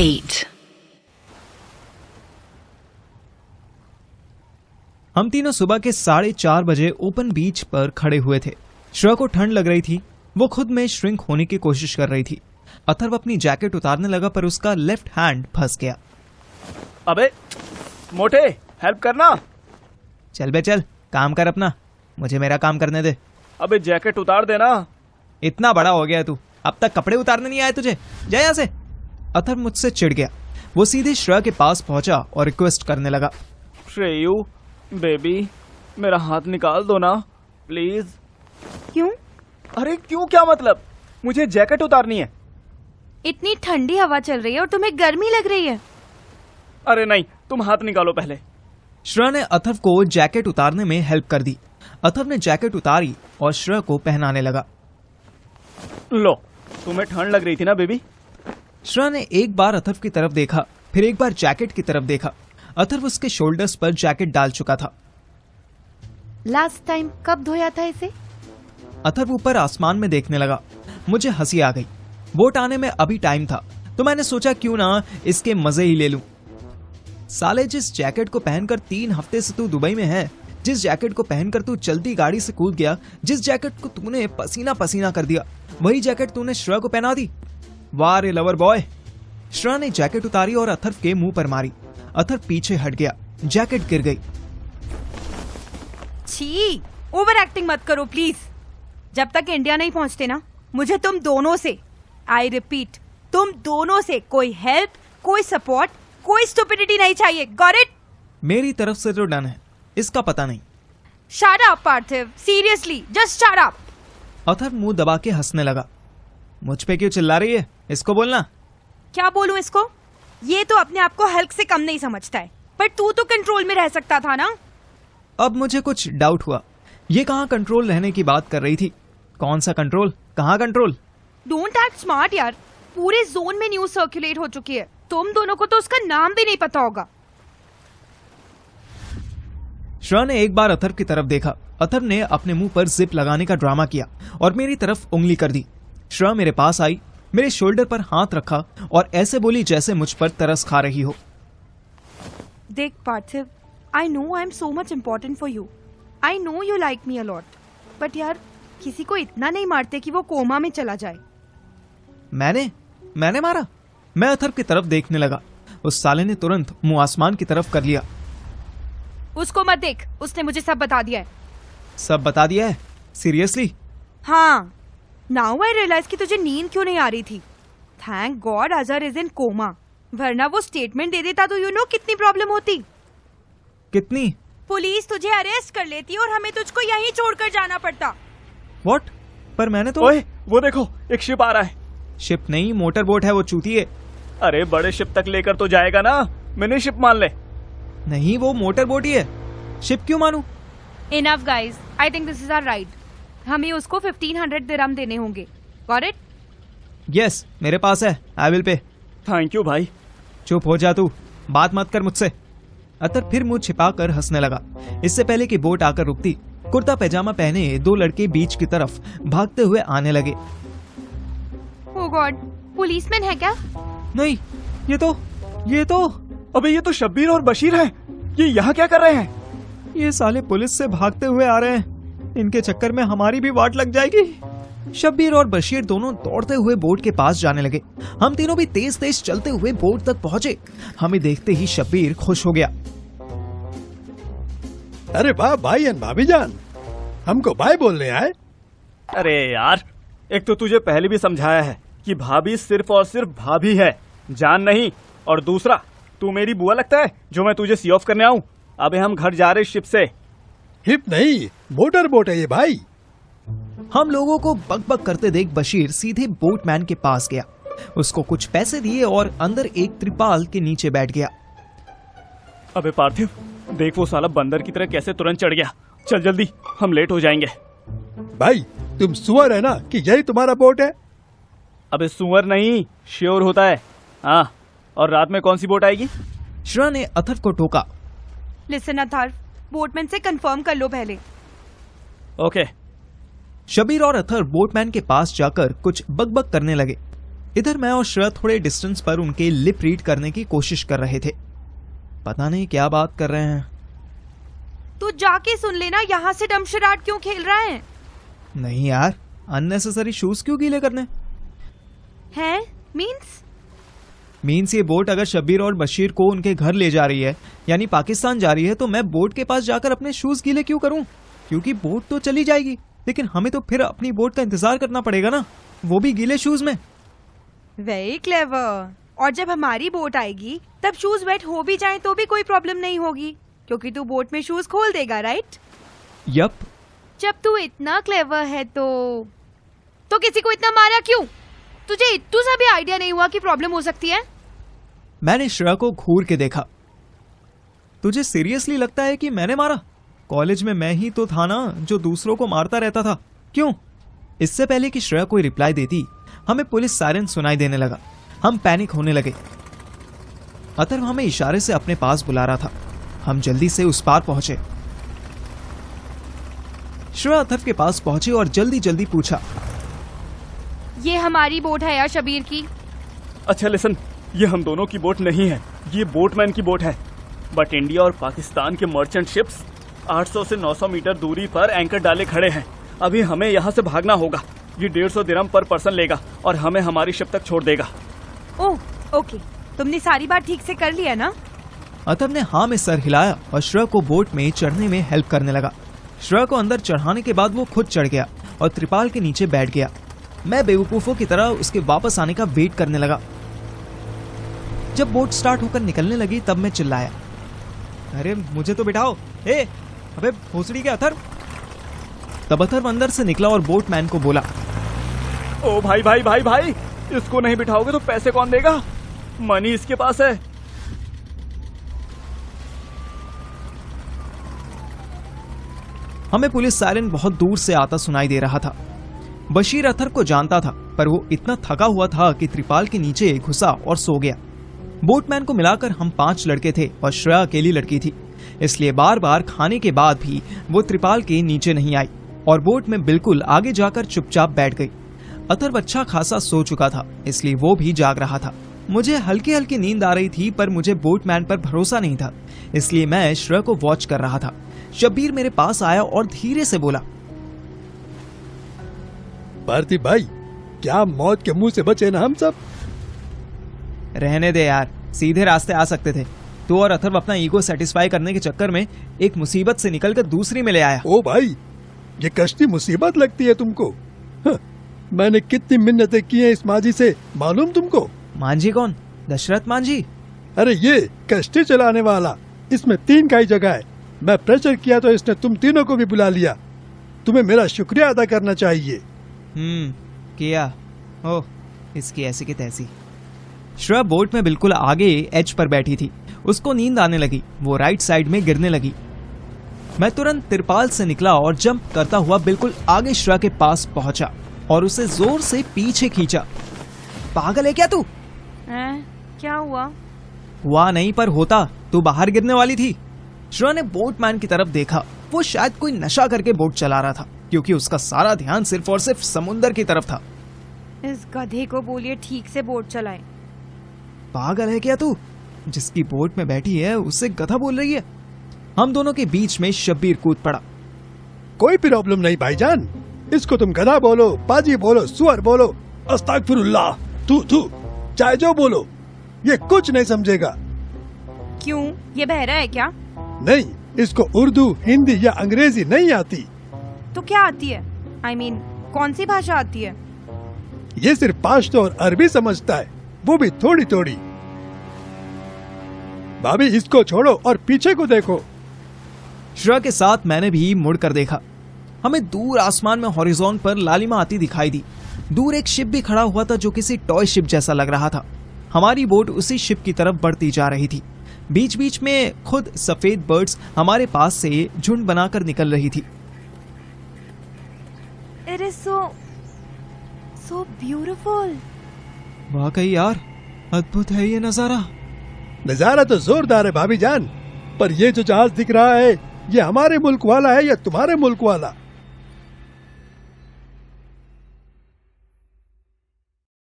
8. हम तीनों सुबह के 4:30 बजे ओपन बीच पर खड़े हुए थे। श्रेया को ठंड लग रही थी। वो खुद में श्रिंक होने की कोशिश कर रही थी। अथर्व अपनी जैकेट उतारने लगा पर उसका लेफ्ट हैंड फंस गया। अबे मोटे, हेल्प करना। चल बे चल, काम कर अपना, मुझे मेरा काम करने दे। अबे जैकेट उतार देना। इतना बड़ा हो गया तू, अब तक कपड़े उतारने नहीं आए तुझे? जा यहाँ से। अथर्व मुझसे चिढ़ गया। वो सीधे श्रेया के पास पहुंचा और रिक्वेस्ट करने लगा। श्रेयू बेबी, मेरा हाथ निकाल दो ना प्लीज। क्यों? अरे क्यों क्या मतलब? मुझे जैकेट उतारनी है। इतनी ठंडी हवा चल रही है और तुम्हें गर्मी लग रही है। अरे नहीं, तुम हाथ निकालो पहले। श्रेया ने अथर्व को जैकेट उतारने में हेल्प कर दी। अथर्व ने जैकेट उतारी और श्रेया को पहनाने लगा। लो, तुम्हें ठंड लग रही थी ना बेबी? श्रेया ने एक बार अथर्व की तरफ देखा, फिर एक बार जैकेट की तरफ देखा। अथर्व उसके शोल्डर्स पर जैकेट डाल चुका था। लास्ट टाइम कब धोया था इसे? अथर्व ऊपर आसमान में देखने लगा। मुझे हंसी आ गई। बोट आने में अभी टाइम था तो मैंने सोचा क्यों ना इसके मजे ही ले लूं। साले, जिस जैकेट को पहनकर 3 हफ्ते से तू दुबई में है, जिस जैकेट को पहनकर तू चलती गाड़ी से कूद गया, जिस जैकेट को तूने पसीना पसीना कर दिया, वही जैकेट तूने श्रेया को पहना दी। वाह रे लवर बॉय। श्रेया ने जैकेट उतारी और अथर्व के मुंह पर मारी। अथर्व पीछे हट गया। जैकेट गिर गई। छी, ओवर एक्टिंग मत करो प्लीज। जब तक इंडिया नहीं पहुंचते ना, मुझे तुम दोनों से, आई रिपीट, तुम दोनों से कोई हेल्प, कोई सपोर्ट, कोई स्टुपिडिटी नहीं चाहिए। Got it? मेरी तरफ से तो डन है, इसका पता नहीं। Shut up Parthiv, seriously just shut up. Atharva मुंह दबा के हंसने लगा। मुझ पे क्यों चिल्ला रही है? इसको बोलना। क्या बोलूं इसको? ये तो अपने आप को हल्क से कम नहीं समझता है, पर तू तो कंट्रोल में रह सकता था ना। अब मुझे कुछ डाउट हुआ। ये कहाँ कंट्रोल रहने की बात कर रही थी? कौन सा कंट्रोल? कहाँ कंट्रोल? डोंट एक्ट स्मार्ट यार। पूरे जोन में न्यूज सर्कुलेट हो चुकी है। तुम दोनों को तो उसका नाम भी नहीं पता होगा। श्रेया ने एक बार अथर्व की तरफ देखा। अथर्व ने अपने मुंह पर जिप लगाने का ड्रामा किया और मेरी तरफ उंगली कर दी। श्रेया मेरे पास आई, मेरे शोल्डर पर हाथ रखा और ऐसे बोली जैसे मुझ पर तरस खा रही हो। देख Parthiv, I know I am so much important for you. I know you like me a lot, but यार किसी को इतना नहीं मारते कि वो कोमा में चला जाए। मैंने मारा? मैं अथर्व की तरफ देखने लगा। उस साले ने तुरंत मुंह आसमान की तरफ कर लिया। उसको मत देख, उसने मुझे सब बता दिया है। सब बता दिया है? सीरियसली? हाँ। नाउ आई रियलाइज कि तुझे नींद क्यों नहीं आ रही थी। Thank God Azhar is in coma, वरना वो स्टेटमेंट दे देता तो यू नो कितनी प्रॉब्लम होती। कितनी? पुलिस तुझे अरेस्ट कर लेती और हमें तुझको यहीं छोड़कर जाना पड़ता। व्हाट? पर मैंने तो। ओए, वो देखो, एक शिप आ रहा है। शिप नहीं, मोटर बोट है वो, चूतिए। अरे बड़े शिप तक लेकर तो जाएगा ना, मिनी शिप मान ले। नहीं, वो मोटर बोट ही है। शिप क्यों मानूं? Enough guys, I think this is our ride. हमें उसको 1500 दिरहम देने होंगे। Got it? यस, मेरे पास है, I will pay. Thank you भाई। चुप हो जा तू, बात मत कर मुझसे। अतर फिर मुंह छिपाकर हंसने लगा। इससे पहले कि बोट आकर रुकती, कुर्ता पैजामा पहने 2 लड़के बीच की तरफ भागते हुए आने लगे। ओह गॉड, पुलिसमैन है क्या? नहीं, ये तो अबे ये तो शब्बीर और बशीर हैं। ये यहाँ क्या कर रहे हैं? ये साले पुलिस से भागते हुए आ रहे हैं। इनके चक्कर में हमारी भी वाट लग जाएगी। शब्बीर और बशीर दोनों दौड़ते हुए बोट के पास जाने लगे। हम तीनों भी तेज तेज चलते हुए बोट तक पहुंचे। हमें देखते ही शब्बीर खुश हो गया। अरे वाह भाई एंड भाभी जान, हमको बाय बोलने आए। अरे यार, एक तो तुझे पहले भी समझाया है कि भाभी सिर्फ और सिर्फ भाभी है, जान नहीं। और दूसरा, तू मेरी बुआ लगता है जो मैं तुझे सी ऑफ करने आऊं? अबे हम घर जा रहे शिप से। हिप नहीं, मोटर बोट है ये भाई। हम लोगों को बकबक करते देख बशीर सीधे बोटमैन के पास गया। उसको कुछ पैसे दिए और अंदर एक त्रिपाल के नीचे बैठ गया। अबे पार्थिव, देख वो साला बंदर की तरह कैसे तुरंत चढ़ गया। चल जल्दी, हम लेट हो जाएंगे। भाई तुम सुअर है ना कि यही तुम्हारा बोट है? अबे सुअर नहीं, श्योर होता है। हाँ, और रात में कौन सी बोट आएगी? श्रेया ने अथर्व को टोका। लिसन अथर्व, बोटमैन से कंफर्म कर लो पहले। ओके। शबीर और अथर्व बोटमैन के पास जाकर कुछ बकबक करने लगे। इधर मैं और श्रेया थोड़े डिस्टेंस पर उनके लिप रीड करने की कोशिश कर रहे थे। पता नहीं क्या बात कर रहे हैं। तू जाके सुन लेना, यहाँ से डमशराट क्यों खेल रहा है? नहीं यार, अननेसेसरी शूज क्यों गीले करने? हैं? मीन्स ये बोट अगर शब्बीर और बशीर को उनके घर ले जा रही है, यानी पाकिस्तान जा रही है, तो मैं बोट के पास जाकर अपने शूज गीले क्यों करूं? क्योंकि बोट तो चली जाएगी, लेकिन हमें तो फिर अपनी बोट का इंतजार करना पड़ेगा ना, वो भी गीले शूज में। Very clever. और जब हमारी बोट आएगी तब शूज वेट हो भी जाए तो भी कोई प्रॉब्लम नहीं होगी, क्योंकि तू बोट में शूज खोल देगा, राइट? यप। जब तू इतना क्लेवर है तो किसी को इतना मारा क्यों? तुझे इतू सा भी आइडिया नहीं हुआ कि प्रॉब्लम हो सकती है? मैंने श्रेया को घूर के देखा। तुझे सीरियसली लगता है कि मैंने मारा? कॉलेज में मैं ही तो था ना जो दूसरों को मारता रहता था। क्यों? इससे पहले कि श्रेया कोई रिप्लाई देती, हमें पुलिस सायरन सुनाई देने लगा। हम पैनिक होने लगे। अथर्व हमें इशारे से अपने पास बुला रहा था। हम जल्दी से उस पार पहुंचे। श्रेया अथर्व के पास पहुंची और जल्दी जल्दी पूछा, ये हमारी बोट है या शबीर की? अच्छा लिसन, ये हम दोनों की बोट नहीं है, ये बोटमैन की बोट है। बट इंडिया और पाकिस्तान के मर्चेंट शिप्स 800 से 900 मीटर दूरी पर एंकर डाले खड़े हैं। अभी हमें यहाँ से भागना होगा। ये 150 दिरहम पर पर्सन लेगा और हमें हमारी शिप तक छोड़ देगा। ओह, ओके। तुमने सारी बात ठीक से कर लिया ना? अथर्व ने हाँ में सर हिलाया और श्रेया को बोट में चढ़ने में हेल्प करने लगा। श्रेया को अंदर चढ़ाने के बाद वो खुद चढ़ गया और त्रिपाल के नीचे बैठ गया। मैं बेवकूफों की तरह उसके वापस आने का वेट करने लगा। जब बोट स्टार्ट होकर निकलने लगी तब मैं चिल्लाया, अरे मुझे तो बिठाओ, अबे भोसड़ी के अथर्व। तब अथर्व अंदर से निकला और बोटमैन को बोला, ओ भाई भाई भाई भाई, इसको नहीं बिठाओगे तो पैसे कौन देगा? मनी इसके पास है। हमें पुलिस सायरन बहुत दूर से आता सुनाई दे रहा था। बशीर अथर्व को जानता था, पर वो इतना थका हुआ था कि त्रिपाल के नीचे घुसा और सो गया। बोटमैन को मिलाकर हम 5 लड़के थे और श्रेया अकेली लड़की थी, इसलिए बार बार खाने के बाद भी वो त्रिपाल के नीचे नहीं आई और बोट में बिल्कुल आगे जाकर चुपचाप बैठ गई। अथर्व अच्छा खासा सो चुका था, इसलिए वो भी जाग रहा था। मुझे हल्की हल्की नींद आ रही थी, पर मुझे बोटमैन पर भरोसा नहीं था, इसलिए मैं श्रेया को वॉच कर रहा था। शब्बीर मेरे पास आया और धीरे से बोला, भारती भाई, क्या मौत के मुंह से बचे ना हम सब? रहने दे यार, सीधे रास्ते आ सकते थे। तू और अथर्व अपना ईगो सेटिस्फाई करने के चक्कर में एक मुसीबत से निकलकर दूसरी में ले आया। ओ भाई, ये कश्ती मुसीबत लगती है तुमको? मैंने कितनी मिन्नतें की हैं इस मांझी से, मालूम तुमको? मांझी कौन? दशरथ मांझी? अरे ये कश्ती चलाने वाला, इसमें 3 का ही जगह है। मैं प्रेशर किया तो इसने तुम तीनों को भी बुला लिया। तुम्हें मेरा शुक्रिया अदा करना चाहिए। किया। ओह, इसकी ऐसी की तैसी। श्रेया बोट में बिल्कुल आगे एज पर बैठी थी। उसको नींद आने लगी, वो राइट साइड में गिरने लगी। मैं तुरंत तिरपाल से निकला और जंप करता हुआ बिल्कुल आगे श्रेया के पास पहुंचा और उसे जोर से पीछे खींचा। पागल है क्या तू? क्या हुआ? हुआ नहीं, पर होता। तू बाहर गिरने वाली थी। श्रेया ने बोटमैन की तरफ देखा। वो शायद कोई नशा करके बोट चला रहा था, क्योंकि उसका सारा ध्यान सिर्फ और सिर्फ समुंदर की तरफ था। इस गधे को बोलिए ठीक से बोट चलाए। पागल है क्या तू? जिसकी बोट में बैठी है उससे गधा बोल रही है। हम दोनों के बीच में शब्बीर कूद पड़ा। कोई प्रॉब्लम नहीं भाईजान, इसको तुम गधा बोलो, पाजी बोलो, सुअर बोलो, अस्तगफिरुल्लाह, तू चाहे जो बोलो, ये कुछ नहीं समझेगा। क्यों? ये बहरा है क्या? नहीं, इसको उर्दू, हिंदी या अंग्रेजी नहीं आती। तो क्या आती है? I mean, कौन सी भाषा आती है? ये सिर्फ पाश्तो और अरबी समझता है, वो भी थोड़ी थोड़ी। भाभी, इसको छोड़ो और पीछे को देखो। श्रेया के साथ मैंने भी मुड़कर देखा। हमें दूर आसमान में हॉरिजॉन पर लालिमा आती दिखाई दी। दूर एक शिप भी खड़ा हुआ था जो किसी टॉय शिप जैसा लग रहा था। हमारी बोट उसी शिप की तरफ बढ़ती जा रही थी। बीच बीच में खुद सफेद बर्ड्स हमारे पास से झुंड बनाकर निकल रही थी। It is so beautiful. वाकई यार, अद्भुत है ये नजारा। नजारा तो जोरदार है भाभी जान, पर ये जो जहाज दिख रहा है, ये हमारे मुल्क वाला है या तुम्हारे मुल्क वाला?